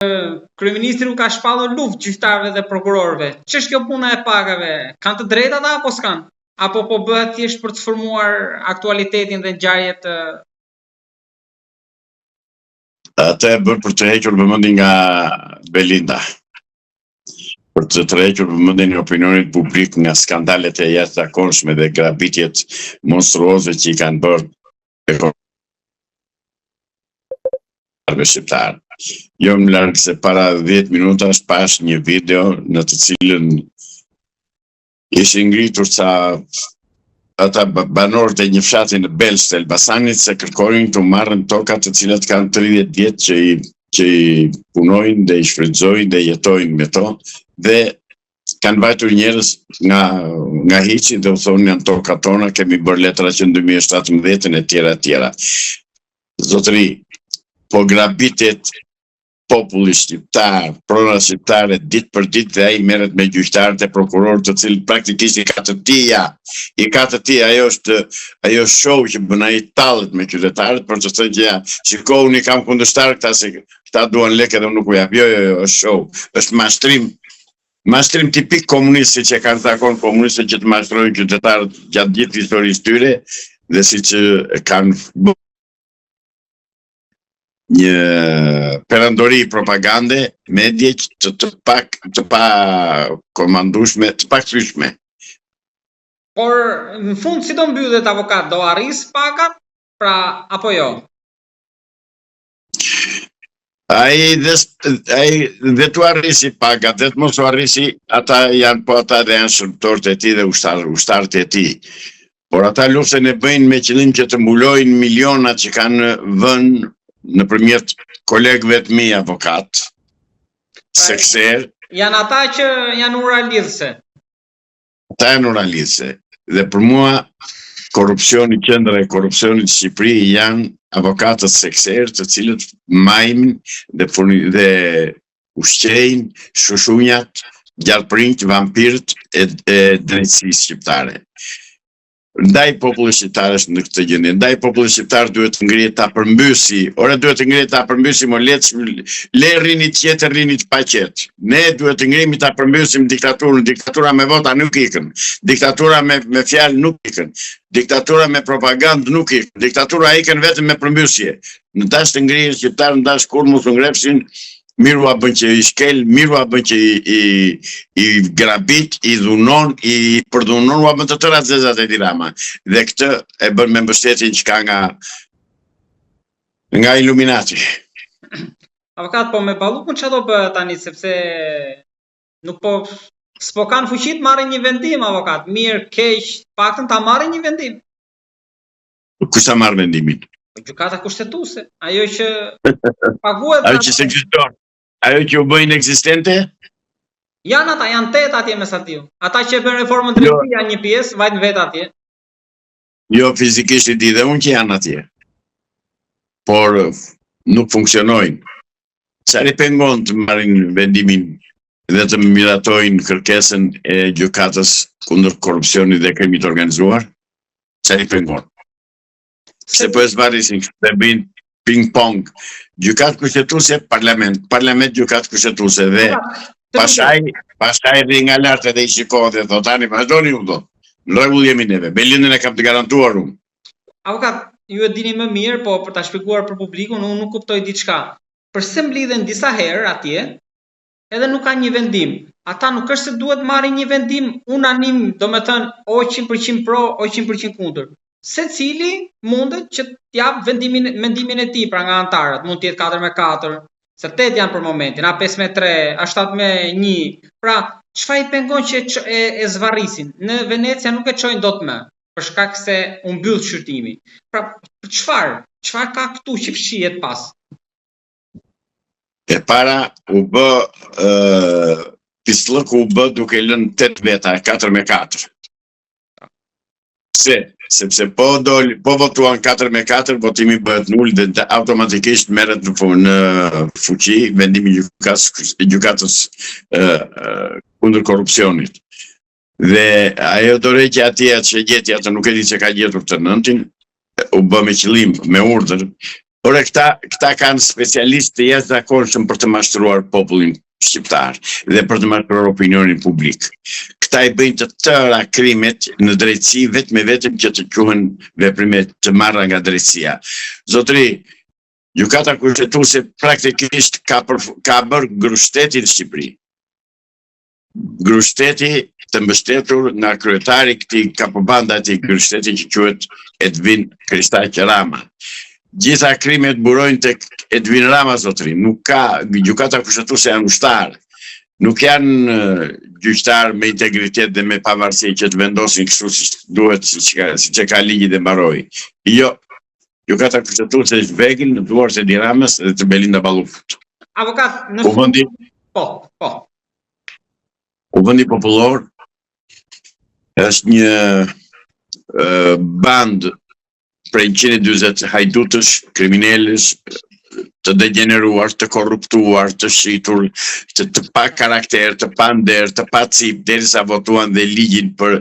kryeministri u ka shpallur luftë gjyqtarëve dhe prokurorëve. Ç'është kjo puna e pagave? Kanë të drejtë ata apo s'kan? Apo po bëhet thjesht për të formuar aktualitetin dhe ngjarjet Atë e bërë për të hequr vëmendjen nga Belinda. Për të tërhequr vëmendjen e opinionit publik nga skandalet e jashtëzakonshme dhe grabitjet monstruoze që i kanë bërë shqiptar. Jo më larg se para 10 minutash pash një video në të cilën ishin ngritur ata banorët e një fshati në Belsh të Elbasanit se kërkojnë të marrën tokat të cilat kanë 30 vjet që i punojnë dhe i shfrytëzojnë dhe jetojnë me to dhe kanë vajtur njerëz nga hiçi dhe u thonë janë tokat tona, kemi bërë letra që në 2017 e tjera. Zotëri, po grabitet populli shqiptar, prona shqiptare ditë për ditë dhe ai merret me gjyqtarët e prokurorët të cilët praktikisht i ka të tija, ajo show që bën ai tallet me qytetarët për të thënë që ja, shikoni kam kundërshtar këta se këta duan lekë dhe unë nuk u jap. Jo, është show, është mashtrim tipik komunist siç e kanë zakon komunistët që të mashtrojnë qytetarët gjatë gjithë historisë tyre dhe siç kanë një perandori propagande, medje të pa komandueshme, të pa kthyer. Por në fund si do mbyllet avokat, do arris pagat, pra apo jo? Ai dhe tu arrisi pagat, dhe të mos u arrisi, ata dhe janë shërbëtorët e tij dhe ushtarët e tij. Por ata luftën e bëjnë me qëllim që të mbulojnë milionat që kanë vënë nëpërmjet kolegëve të mi avokat, sekser. Janë ata që janë ura lidhse. Ata janë ura lidhse. Dhe për mua, korrupsioni, qendra e korrupsionit në Shqipëri janë avokatët sekser, të cilët majmin dhe ushqejnë shushunjat, gjarprinjt, vampirët e drejtësisë shqiptare. Ndaj popullit shqiptar është në këtë gjendje. Ndaj popullit shqiptar duhet të ngrihet ta përmbysi. Ora duhet të ngrihet ta përmbysi, le rrinit qetë, rrinit pa qetë. Ne duhet të ngrihemi ta përmbysim diktaturën. Diktatura me vota nuk ikën. Diktatura me fjalë nuk ikën. Diktatura me propagandë nuk ikën. Diktatura ikën vetëm me përmbysje. Në dash të ngrihen shqiptar, në dash kur mos u ngrepshin, miru a bën që i shkel, miru a bën që i grabit, i dhunon, i përdhunon, u a bën të tëra zezat e Tirama. Dhe këtë e bën me mbështetjen që ka nga Illuminati. Avokat, po me ballukun çfarë do bëhet tani, sepse nuk s'po kanë fuqi të marrin një vendim, avokat. Mirë, keq, paktën ta marrin një vendim. Kush ta marr vendimin? Gjykata kushtetuese, ajo që paguhet. Ajo që ekziston. Ajo që u bëjnë eksistente? Janë ata, janë 8 atje mes atiu. Ata që e bën reformën drejtësie janë një pjesë, vajtën vetë atje. Jo, fizikisht i di dhe unë që janë atje. Por nuk funksionojnë. Çfarë pengon të marrin vendimin dhe të miratojnë kërkesën e gjykatës kundër korrupsionit dhe krimit të organizuar? Çfarë pengon? Se po e zbarisin dhe bëjnë ping-pong, gjykatë kushtetuese, parlament gjykatë kushtetuese dhe pastaj dhe nga lartë edhe i shikohet dhe thot tani vazhdoni ju do. Në rregull jemi neve, Belindën e kam të garantuar unë. Avokat, ju e dini më mirë, po për ta shpjeguar për publikun, unë nuk kuptoj diçka. Përse mblidhen disa herë atje, edhe nuk ka një vendim. Ata nuk është se duhet marrin një vendim unanim, do me thënë o 100% pro, o 100% kundër. Secili mundet që t'jap mendimin e tij, pra nga antarët, mund të jetë 4-4, se 8 janë për momentin, a 5-3, a 7-1. Pra, çfarë i pengon që e zvarrisin? Në Venecia nuk e çojnë dot më, për shkak se u mbyll shqyrtimi. Pra, çfarë ka këtu që fshihet pas? E para u bë pislëku u bë duke lënë 8 veta, 4-4. Sepse po votuan 4-4, votimi bëhet nul dhe automatikisht merret në fuqi vendimi gjykatës kundër korrupsionit. Dhe ajo dorëqja atje që gjeti atë nuk e di se ka gjetur të nëntin, u bë me qëllim, me urdhër, Ore, këta kanë specialistë të jashtëzakonshëm për të mashtruar popullin shqiptar dhe për të mashtruar opinionin publik. Këta i bëjnë të tëra krimet në drejtësi vetëm që të quhen veprime të marra nga drejtësia. Zotëri, gjykata kushtetuese praktikisht ka bërë grushtetin në Shqipëri. Grushteti të mbështetur nga kryetari këtij kapobanda i grushtetit që quhet Edvin Kristaq Rama. Gjitha krimet burojnë tek Edvin Rama, zotëri. Nuk ka gjykata kushtetuese janë ushtar. Nuk janë gjyqtar me integritet dhe me pavarësi që të vendosin kështu si duhet, siç e ka ligji dhe mbaroi. Jo. Gjykata kushtetuese është vegël në duart e Edi Ramës dhe të Belinda Ballufut. Avokat, në Kuvendi Kuvendi Popullor është një band prej 140 hajdutësh, kriminalësh, të degeneruar, të korruptuar, të shitur, të pa karakter, të pa nder, të pa cip, derisa votuan dhe ligjin për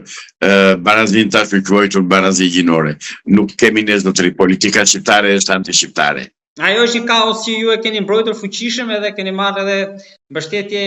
barazin të quajtur barazi gjinore. Nuk kemi ne zotëri, politika shqiptare është anti-shqiptare. Ajo është një kaos që ju e keni mbrojtur fuqishëm edhe keni marrë edhe mbështetje